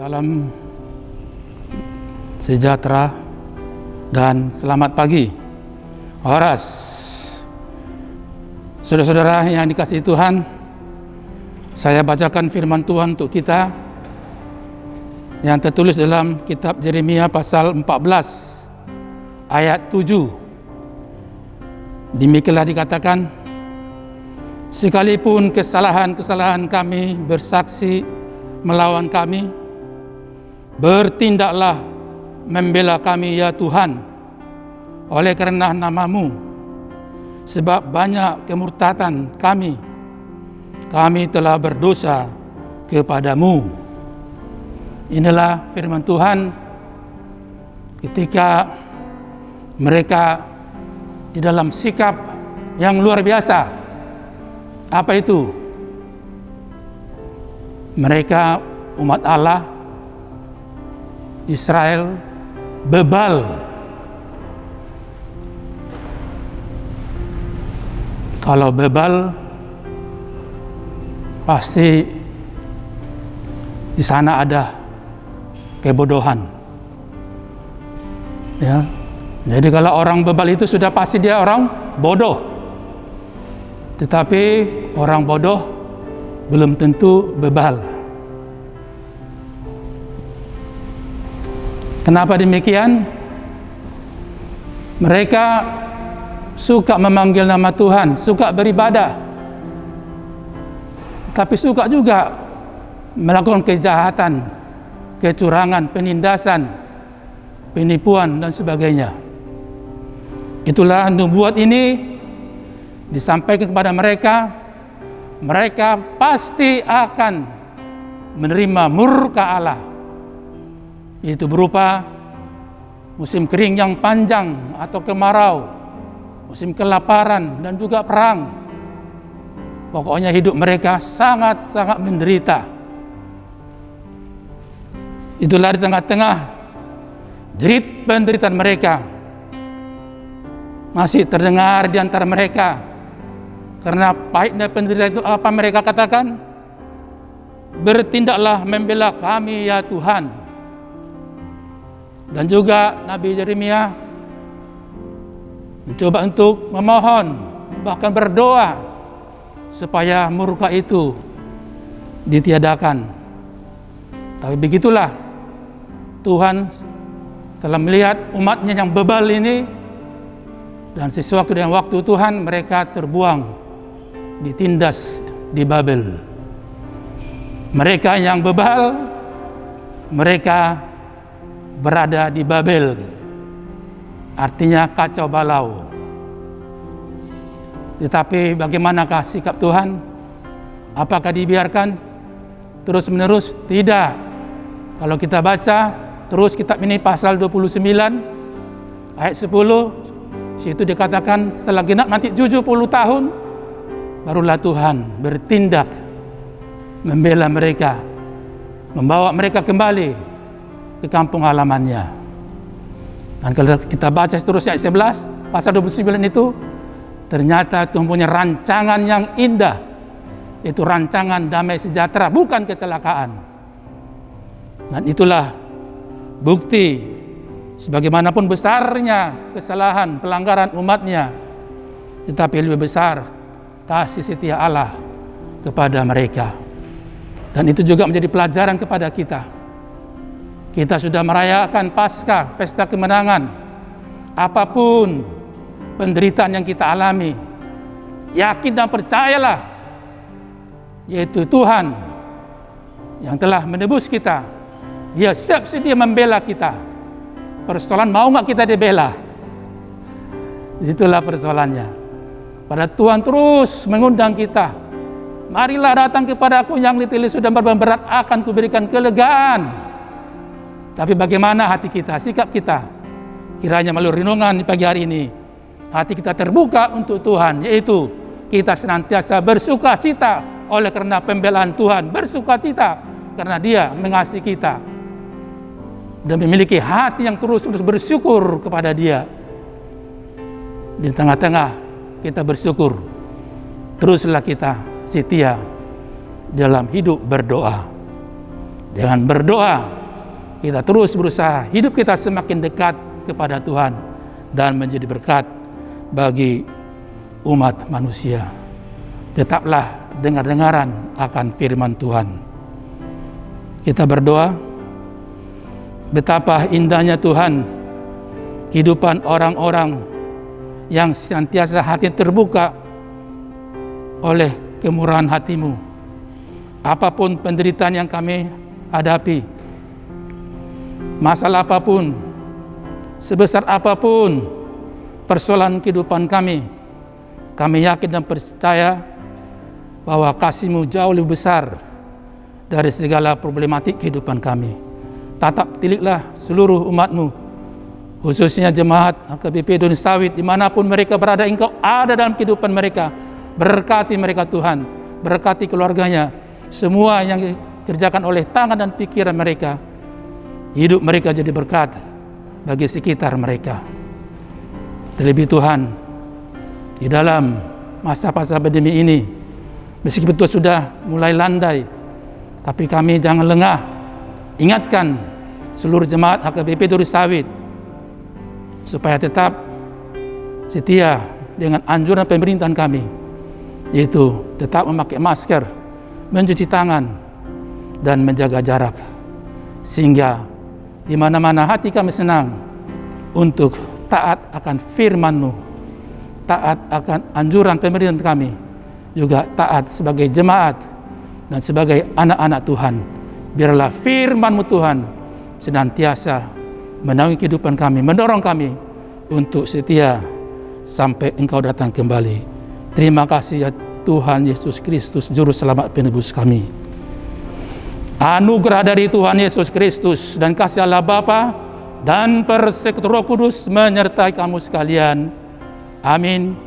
Salam sejahtera dan selamat pagi. Horas, saudara-saudara yang dikasihi Tuhan, saya bacakan firman Tuhan untuk kita yang tertulis dalam kitab Yeremia pasal 14 ayat 7. Demikianlah dikatakan, sekalipun kesalahan-kesalahan kami bersaksi melawan kami, bertindaklah membela kami ya Tuhan, oleh kerana nama-Mu, sebab banyak kemurtatan kami telah berdosa kepadamu. Inilah firman Tuhan ketika mereka di dalam sikap yang luar biasa. Apa itu? Mereka umat Allah Israel bebal. Kalau bebal pasti di sana ada kebodohan. Ya. Jadi kalau orang bebal itu sudah pasti dia orang bodoh. Tetapi orang bodoh belum tentu bebal. Kenapa demikian? Mereka suka memanggil nama Tuhan, suka beribadah, tapi suka juga melakukan kejahatan, kecurangan, penindasan, penipuan dan sebagainya. Itulah nubuat ini disampaikan kepada mereka. Mereka pasti akan menerima murka Allah, itu berupa musim kering yang panjang atau kemarau, musim kelaparan dan juga perang. Pokoknya hidup mereka sangat-sangat menderita. Itulah di tengah-tengah jerit penderitaan mereka masih terdengar di antara mereka. Karena pahitnya penderitaan itu, apa mereka katakan? Bertindaklah membela kami ya Tuhan. Dan juga Nabi Yeremia mencoba untuk memohon, bahkan berdoa supaya murka itu ditiadakan. Tapi begitulah Tuhan setelah melihat umatnya yang bebal ini, dan sesuatu dengan waktu Tuhan mereka terbuang, ditindas di Babel. Mereka yang bebal, mereka berada di Babel, artinya kacau balau. Tetapi bagaimanakah sikap Tuhan? Apakah dibiarkan terus menerus? Tidak. Kalau kita baca terus kitab ini pasal 29 ayat 10, situ dikatakan setelah genap nanti 70 tahun barulah Tuhan bertindak membela mereka, membawa mereka kembali ke kampung halamannya. Dan kalau kita baca seterusnya ayat 11 pasal 29 itu, ternyata Tuhan punya rancangan yang indah, yaitu rancangan damai sejahtera, bukan kecelakaan. Dan itulah bukti sebagaimanapun besarnya kesalahan, pelanggaran umatnya, tetapi lebih besar kasih setia Allah kepada mereka. Dan itu juga menjadi pelajaran kepada kita. Kita sudah merayakan Paskah, pesta kemenangan. Apapun penderitaan yang kita alami, yakin dan percayalah, yaitu Tuhan yang telah menebus kita. Dia siap sedia membela kita. Persoalan mau nggak kita dibela? Disitulah persoalannya. Pada Tuhan terus mengundang kita. Marilah datang kepada Aku yang letih lesu dan beban berat, akan kuberikan kelegaan. Tapi bagaimana hati kita, sikap kita? Kiranya melalui renungan di pagi hari ini, hati kita terbuka untuk Tuhan, yaitu kita senantiasa bersuka cita oleh karena pembelaan Tuhan, bersuka cita karena Dia mengasihi kita dan memiliki hati yang terus-terus bersyukur kepada Dia. Di tengah-tengah kita bersyukur, teruslah kita setia dalam hidup berdoa. Jangan berdoa kita terus berusaha hidup kita semakin dekat kepada Tuhan dan menjadi berkat bagi umat manusia. Tetaplah dengar-dengaran akan firman Tuhan. Kita berdoa, betapa indahnya Tuhan kehidupan orang-orang yang senantiasa hati terbuka oleh kemurahan hati-Mu. Apapun penderitaan yang kami hadapi, masalah apapun, sebesar apapun persoalan kehidupan kami yakin dan percaya bahwa kasih-Mu jauh lebih besar dari segala problematik kehidupan kami. Tatap tiliklah seluruh umat-Mu, khususnya jemaat HKBP Duri Sawit, dimanapun mereka berada, Engkau ada dalam kehidupan mereka. Berkati mereka Tuhan, berkati keluarganya, semua yang dikerjakan oleh tangan dan pikiran mereka. Hidup mereka jadi berkat bagi sekitar mereka. Terlebih Tuhan, di dalam masa-masa pandemi ini, meskipun Tuhan sudah mulai landai, tapi kami jangan lengah. Ingatkan seluruh jemaat HKBP Duri Sawit supaya tetap setia dengan anjuran pemerintahan kami, yaitu tetap memakai masker, mencuci tangan, dan menjaga jarak, sehingga di mana-mana hati kami senang untuk taat akan firman-Mu, taat akan anjuran pemerintahan kami, juga taat sebagai jemaat dan sebagai anak-anak Tuhan. Biarlah firman-Mu Tuhan senantiasa menaungi kehidupan kami, mendorong kami untuk setia sampai Engkau datang kembali. Terima kasih ya Tuhan Yesus Kristus, Juru Selamat penebus kami. Anugerah dari Tuhan Yesus Kristus dan kasih Allah Bapa dan persekutuan Roh Kudus menyertai kamu sekalian. Amin.